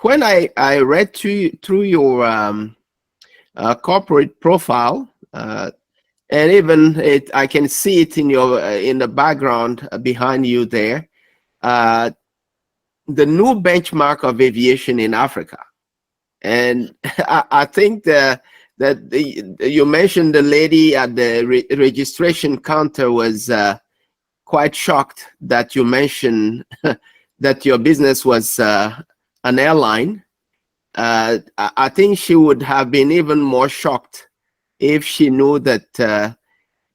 when I read through your corporate profile, and even I can see it in your in the background behind you there, the new benchmark of aviation in Africa. And I think that you mentioned the lady at the registration counter was quite shocked that you mentioned that your business was an airline. I think she would have been even more shocked if she knew that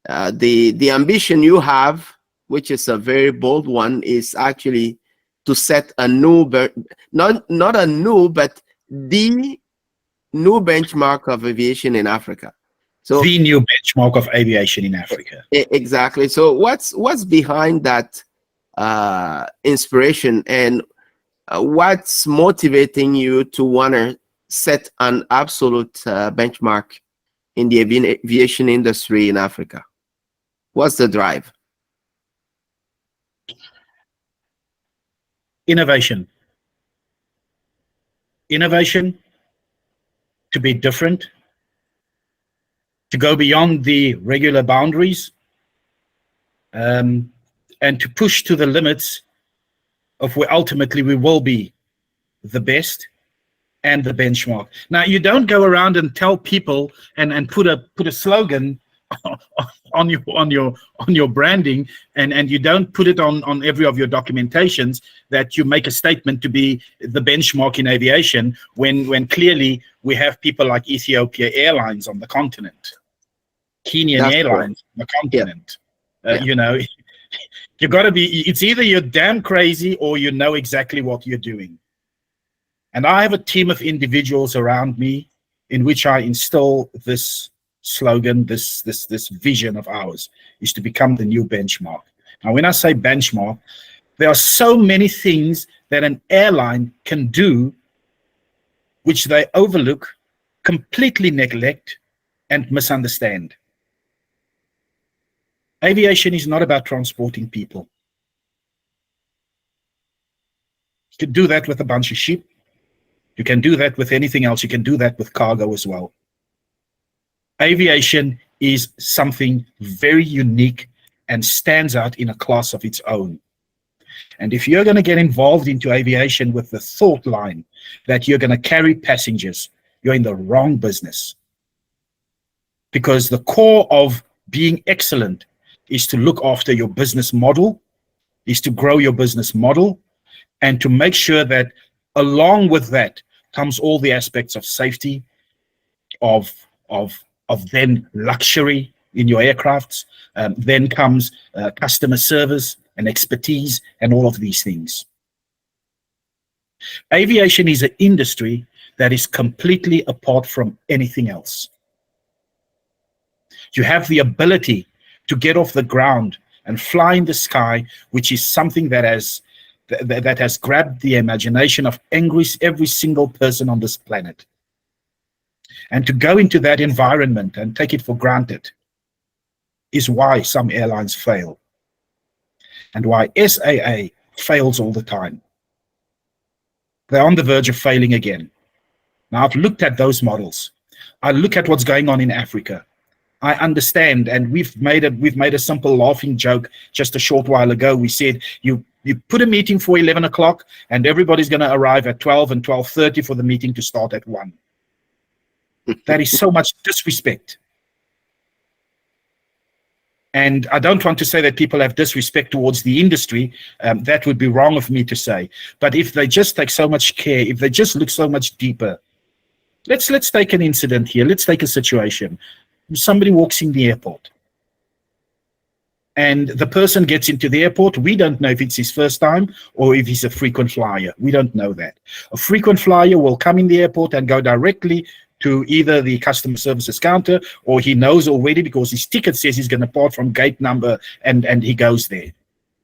the ambition you have, which is a very bold one, is actually to set a new, not a new, but the new benchmark of aviation in Africa. So the new benchmark of aviation in Africa. Exactly. So what's behind that inspiration, and what's motivating you to want to set an absolute benchmark in the aviation industry in Africa? What's the drive? Innovation. Innovation, to be different, to go beyond the regular boundaries, and to push to the limits of where ultimately we will be the best and the benchmark. Now, you don't go around and tell people and put a slogan on your branding, and you don't put it on every of your documentations that you make a statement to be the benchmark in aviation when clearly we have people like Ethiopia Airlines on the continent, Kenyan Airlines on the continent. You know, you got to be, it's either you're damn crazy or you know exactly what you're doing. And I have a team of individuals around me in which I instill this slogan, this vision of ours, is to become the new benchmark. Now, when I say benchmark, there are so many things that an airline can do which they overlook, completely neglect, and misunderstand. Aviation is not about transporting people. You can do that with a bunch of sheep. You can do that with anything else. You can do that with cargo as well. Aviation is something very unique and stands out in a class of its own. And if you're going to get involved into aviation with the thought line that you're going to carry passengers, you're in the wrong business. Because the core of being excellent is to look after your business model, is to grow your business model, and to make sure that along with that comes all the aspects of safety, of then luxury in your aircrafts, then comes customer service and expertise and all of these things. Aviation is an industry that is completely apart from anything else. You have the ability to get off the ground and fly in the sky, which is something that has grabbed the imagination of every single person on this planet. And to go into that environment and take it for granted is why some airlines fail, and why SAA fails all the time. They're on the verge of failing again. Now, I've looked at those models. I look at what's going on in Africa. I understand, and we've made a simple laughing joke just a short while ago. We said you put a meeting for 11 o'clock and everybody's going to arrive at 12 and 12:30 for the meeting to start at 1. That is so much disrespect. And I don't want to say that people have disrespect towards the industry. That would be wrong of me to say. But if they just take so much care, if they just look so much deeper, let's take an incident here. Let's take a situation. Somebody walks in the airport and the person gets into the airport. We don't know if it's his first time or if he's a frequent flyer. We don't know that. A frequent flyer will come in the airport and go directly to either the customer services counter, or he knows already because his ticket says he's going to part from gate number, and he goes there.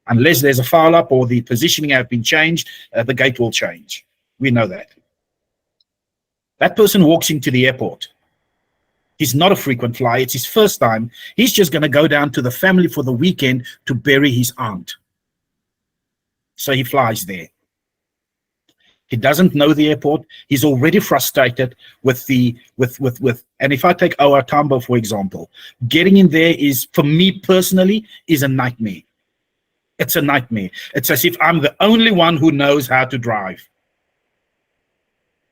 Unless there's a foul up or the positioning have been changed, the gate will change. We know that. That person walks into the airport. He's not a frequent flyer. It's his first time. He's just going to go down to the family for the weekend to bury his aunt. So he flies there. He doesn't know the airport. He's already frustrated with and if I take our Tambo, for example, getting in there is, for me personally, is a nightmare. It's a nightmare. It's as if I'm the only one who knows how to drive.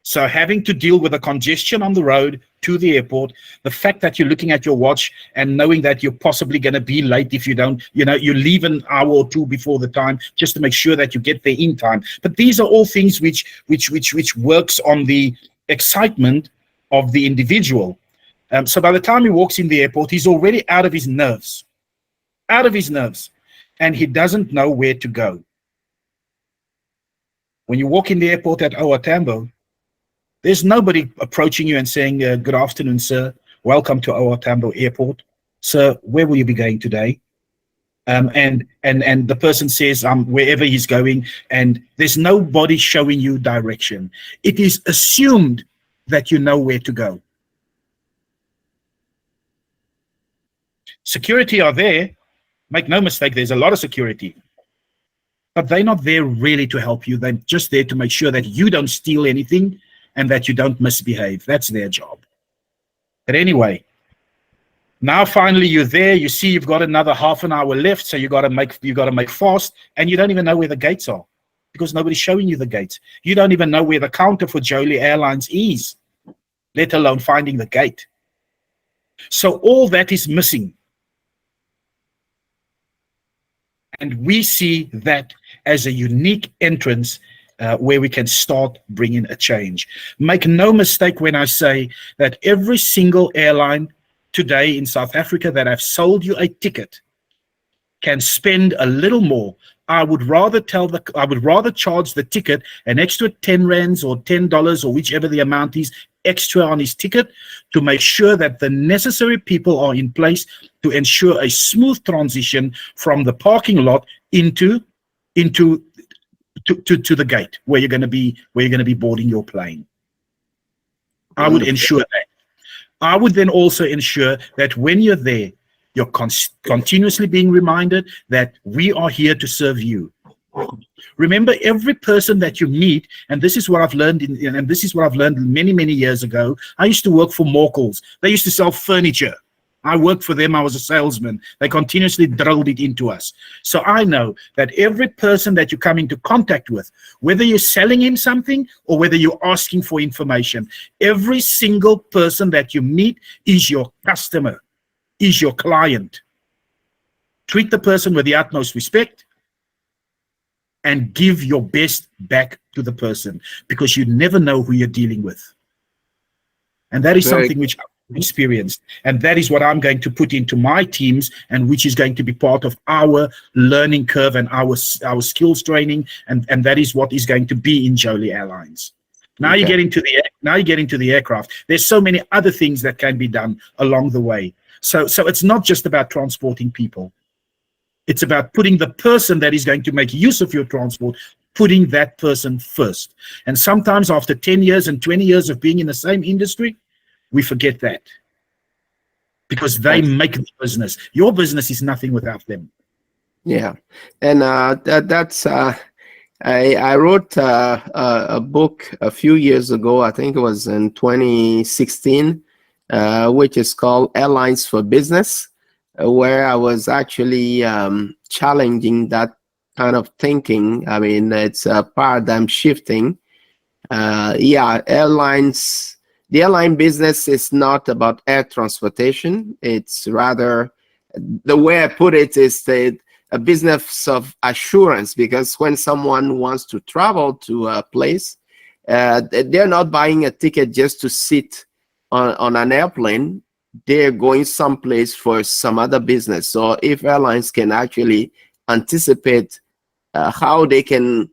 So having to deal with the congestion on the road to the airport, the fact that you're looking at your watch and knowing that you're possibly going to be late if you don't, you leave an hour or two before the time just to make sure that you get there in time. But these are all things which works on the excitement of the individual. So by the time he walks in the airport, he's already out of his nerves, and he doesn't know where to go. When you walk in the airport at OR Tambo, there's nobody approaching you and saying, good afternoon, sir. Welcome to OR Tambo Airport. Sir, where will you be going today? And the person says, wherever he's going, and there's nobody showing you direction. It is assumed that you know where to go. Security are there. Make no mistake, there's a lot of security. But they're not there really to help you. They're just there to make sure that you don't steal anything and that you don't misbehave. That's their job. But anyway, now finally you're there. You see you've got another half an hour left, so you got to make fast, and you don't even know where the gates are because nobody's showing you the gates. You don't even know where the counter for JOLY Airlines is, let alone finding the gate. So all that is missing. And we see that as a unique entrance where we can start bringing a change. Make no mistake when I say that every single airline today in South Africa that have sold you a ticket can spend a little more. I would rather charge the ticket an extra 10 rands or $10 or whichever the amount is extra on his ticket to make sure that the necessary people are in place to ensure a smooth transition from the parking lot into the gate where you're going to be boarding your plane. I would ensure that. I would then also ensure that when you're there, you're continuously being reminded that we are here to serve you. Remember, every person that you meet, and this is what I've learned, and this is what I've learned many, many years ago. I used to work for Morkels. They used to sell furniture. I worked for them. I was a salesman. They continuously drilled it into us. So I know that every person that you come into contact with, whether you're selling him something or whether you're asking for information, every single person that you meet is your customer, is your client. Treat the person with the utmost respect and give your best back to the person, because you never know who you're dealing with. And that is something which I've experienced. And that is what I'm going to put into my teams, and which is going to be part of our learning curve and our skills training. And that is what is going to be in JOLY Airlines. Now you get into the aircraft. There's so many other things that can be done along the way. So it's not just about transporting people. It's about putting the person that is going to make use of your transport, putting that person first. And sometimes after 10 years and 20 years of being in the same industry, we forget that, because they make the business. Your business is nothing without them. Yeah. And I wrote a book a few years ago, I think it was in 2016, which is called Airlines for Business, where I was actually challenging that kind of thinking. I mean, it's a paradigm shifting. Airlines, the airline business is not about air transportation. It's rather, the way I put it is a business of assurance, because when someone wants to travel to a place, they're not buying a ticket just to sit on an airplane. They're going someplace for some other business. So if airlines can actually anticipate how they can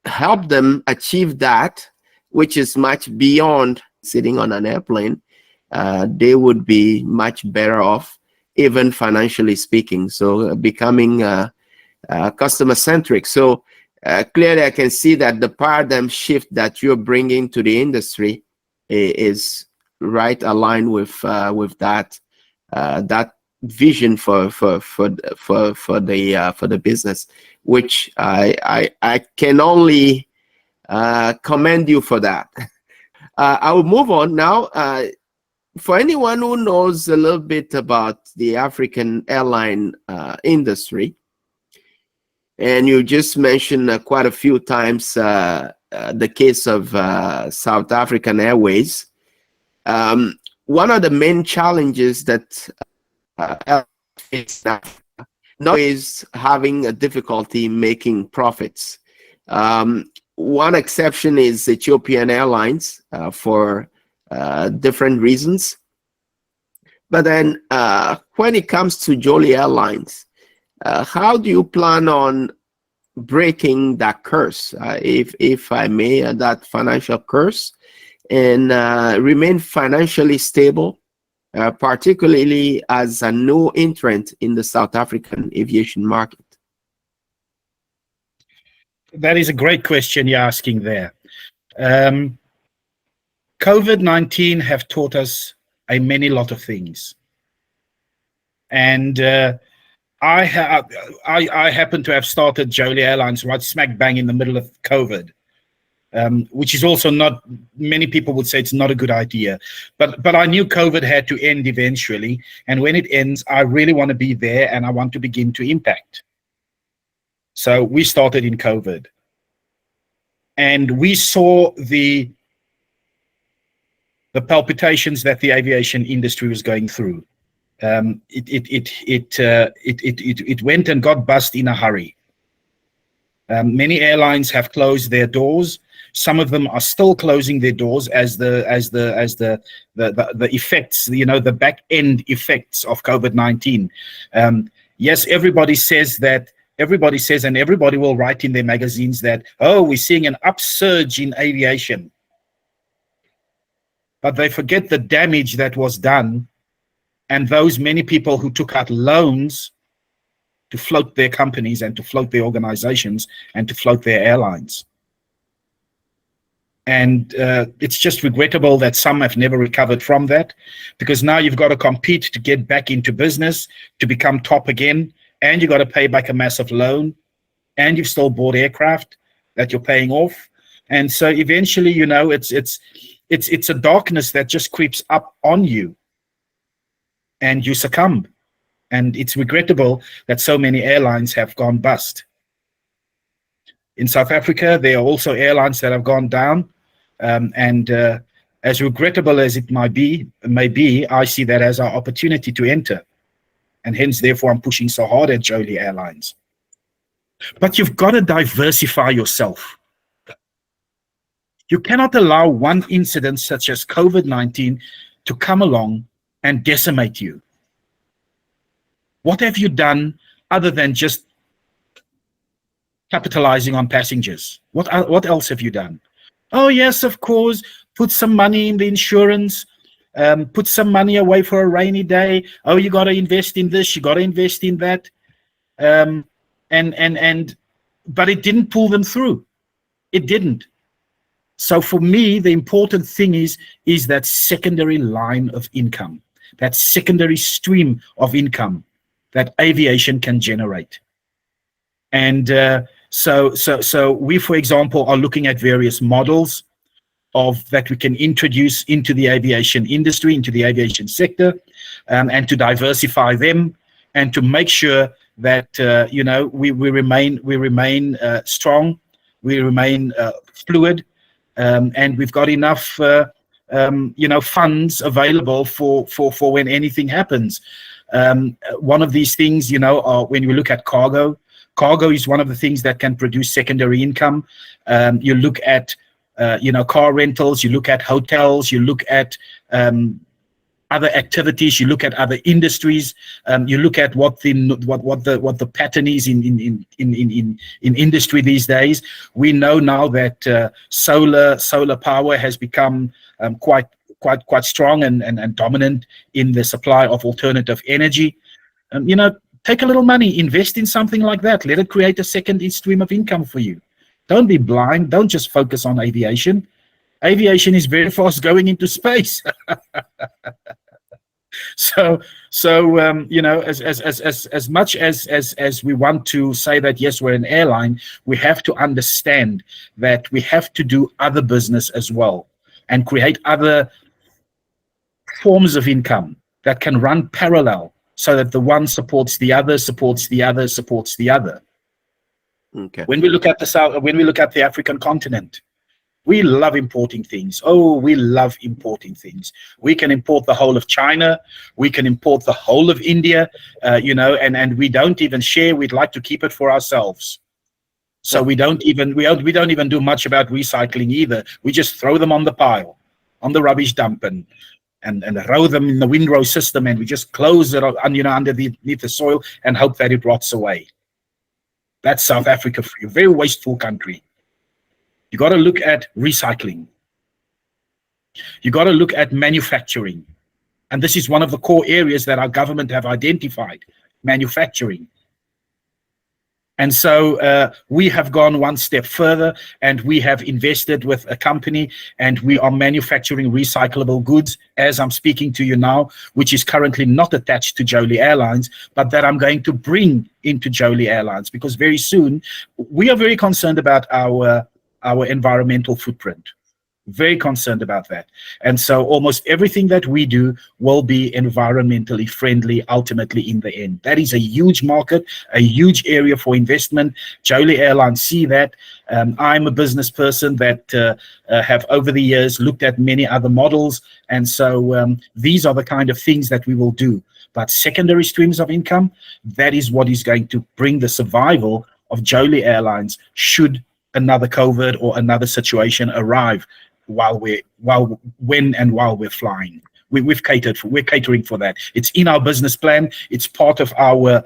help them achieve that, which is much beyond sitting on an airplane, they would be much better off, even financially speaking. So becoming customer centric. So clearly I can see that the paradigm shift that you're bringing to the industry is right aligned with that vision for the business, which I can only Commend you for that. I will move on now. For anyone who knows a little bit about the African airline industry, and you just mentioned quite a few times the case of South African Airways. One of the main challenges that airlines face now is having a difficulty making profits. One exception is Ethiopian Airlines for different reasons. But then when it comes to JOLY Airlines, how do you plan on breaking that curse, if I may, that financial curse, and remain financially stable, particularly as a new entrant in the South African aviation market? That is a great question you're asking there. COVID-19 have taught us a many lot of things. And I happen to have started JOLY Airlines right smack bang in the middle of COVID, which is also not, many people would say it's not a good idea. But I knew COVID had to end eventually. And when it ends, I really want to be there and I want to begin to impact. So we started in COVID. And we saw the palpitations that the aviation industry was going through. It went and got bust in a hurry. Many airlines have closed their doors. Some of them are still closing their doors as the effects, you know, the back end effects of COVID-19. Yes, everybody says, and everybody will write in their magazines that, oh, we're seeing an upsurge in aviation. But they forget the damage that was done, and those many people who took out loans to float their companies and to float their organizations and to float their airlines. And it's just regrettable that some have never recovered from that, because now you've got to compete to get back into business, to become top again, and you've got to pay back a massive loan, and you've still bought aircraft that you're paying off. And so eventually, you know, it's a darkness that just creeps up on you and you succumb. And it's regrettable that so many airlines have gone bust. In South Africa, there are also airlines that have gone down. As regrettable as it may be, I see that as our opportunity to enter. And hence, therefore, I'm pushing so hard at JOLY Airlines. But you've got to diversify yourself. You cannot allow one incident such as COVID-19 to come along and decimate you. What have you done other than just capitalizing on passengers? What else have you done? Oh, yes, of course, put some money in the insurance, put some money away for a rainy day. Oh, you got to invest in this, you got to invest in that. But it didn't pull them through. It didn't. So for me, the important thing is that secondary line of income, that secondary stream of income that aviation can generate. And so we, for example, are looking at various models that we can introduce into the aviation industry, into the aviation sector, and to diversify them and to make sure that you know, we remain strong, we remain fluid. And we've got enough, you know, funds available for when anything happens. One of these things, you know, are when we look at cargo. Cargo is one of the things that can produce secondary income. You look at, you know, car rentals. You look at hotels. You look at other activities. You look at other industries. You look at what the pattern is in industry these days. We know now that solar power has become quite strong and dominant in the supply of alternative energy. You know, take a little money, invest in something like that. Let it create a second stream of income for you. Don't be blind. Don't just focus on aviation. Aviation is very fast going into space. You know, as much as we want to say that yes, we're an airline, we have to understand that we have to do other business as well and create other forms of income that can run parallel, so that the one supports the other, supports the other, supports the other. Okay. When we look at the African continent, we love importing things. Oh, we love importing things. We can import the whole of China. We can import the whole of India, you know, and we don't even share. We'd like to keep it for ourselves. So we don't even do much about recycling either. We just throw them on the pile, on the rubbish dump, and row them in the windrow system, and we just close it on, you know, underneath the soil and hope that it rots away. That's South Africa for you. Very wasteful country. You got to look at recycling. You got to look at manufacturing. And this is one of the core areas that our government have identified, manufacturing. And so we have gone one step further, and we have invested with a company, and we are manufacturing recyclable goods as I'm speaking to you now, which is currently not attached to JOLY Airlines, but that I'm going to bring into JOLY Airlines, because very soon we are very concerned about our environmental footprint. Very concerned about that. And so almost everything that we do will be environmentally friendly ultimately in the end. That is a huge market, a huge area for investment. JOLY Airlines see that. I'm a business person that have over the years looked at many other models. And so these are the kind of things that we will do. But secondary streams of income, that is what is going to bring the survival of JOLY Airlines should another COVID or another situation arrive while we're flying. We're catering for that. It's in our business plan. It's part of our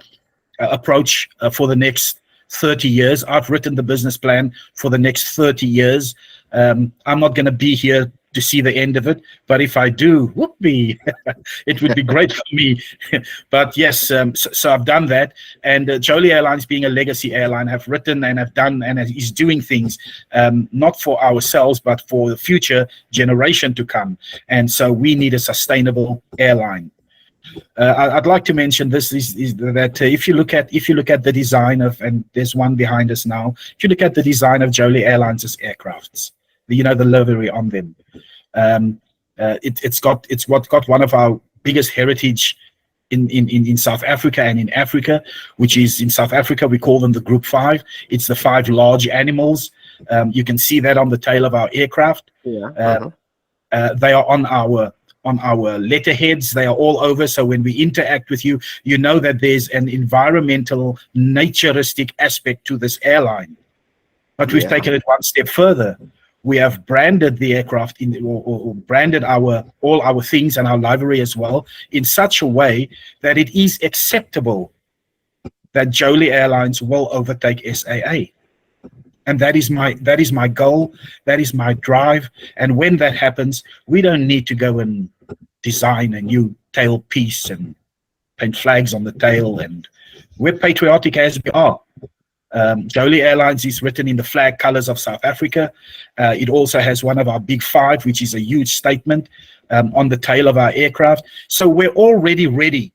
approach for the next 30 years. I've written the business plan for the next 30 years. I'm not going to be here to see the end of it, but if I do, whoopee, it would be great for me. But yes, so I've done that, and JOLY Airlines, being a legacy airline, have written and have done and is doing things not for ourselves but for the future generation to come. And so we need a sustainable airline. I'd like to mention this is that if you look at the design of, and there's one behind us now, if you look at the design of JOLY Airlines' aircrafts, you know, the livery on them, it's got one of our biggest heritage in South Africa and in Africa, which is in South Africa we call them the Group 5. It's the 5 large animals. You can see that on the tail of our aircraft. Yeah. They are on our letterheads. They are all over. So when we interact with you, you know that there's an environmental, naturistic aspect to this airline. But we've taken it one step further. We have branded the aircraft or branded all our things and our livery as well in such a way that it is acceptable that JOLY Airlines will overtake SAA. And that is my goal. That is my drive. And when that happens, we don't need to go and design a new tail piece and paint flags on the tail. And we're patriotic as we are. JOLY Airlines is written in the flag colors of South Africa. It also has one of our big 5, which is a huge statement on the tail of our aircraft. So we're already ready.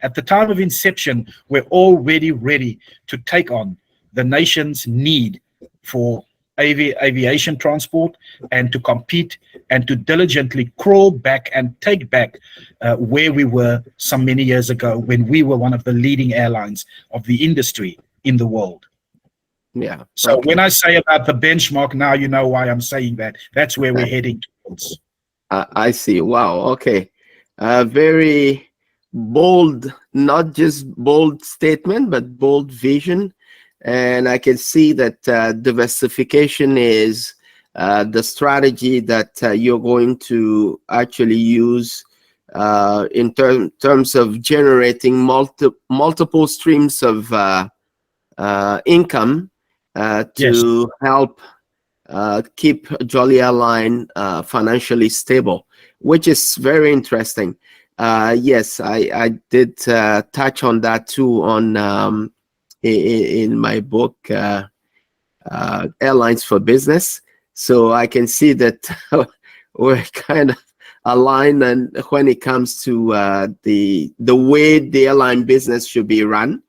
At the time of inception, we're already ready to take on the nation's need for aviation transport and to compete and to diligently crawl back and take back where we were some many years ago when we were one of the leading airlines of the industry in the world. Yeah. So when I say about the benchmark now, you know why I'm saying that. That's where we're heading towards. I see. Wow. Okay. Very bold, not just bold statement, but bold vision. And I can see that diversification is the strategy that you're going to actually use in terms of generating multiple streams of income to help keep JOLY Airline financially stable, which is very interesting. Yes, I did touch on that too on in my book, Airlines for Business. So I can see that we're kind of aligned and when it comes to the way the airline business should be run,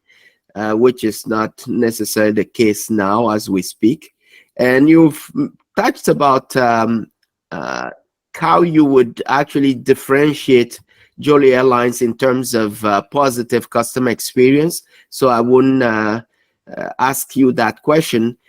which is not necessarily the case now as we speak. And you've touched about how you would actually differentiate JOLY Airlines in terms of positive customer experience. So I wouldn't ask you that question.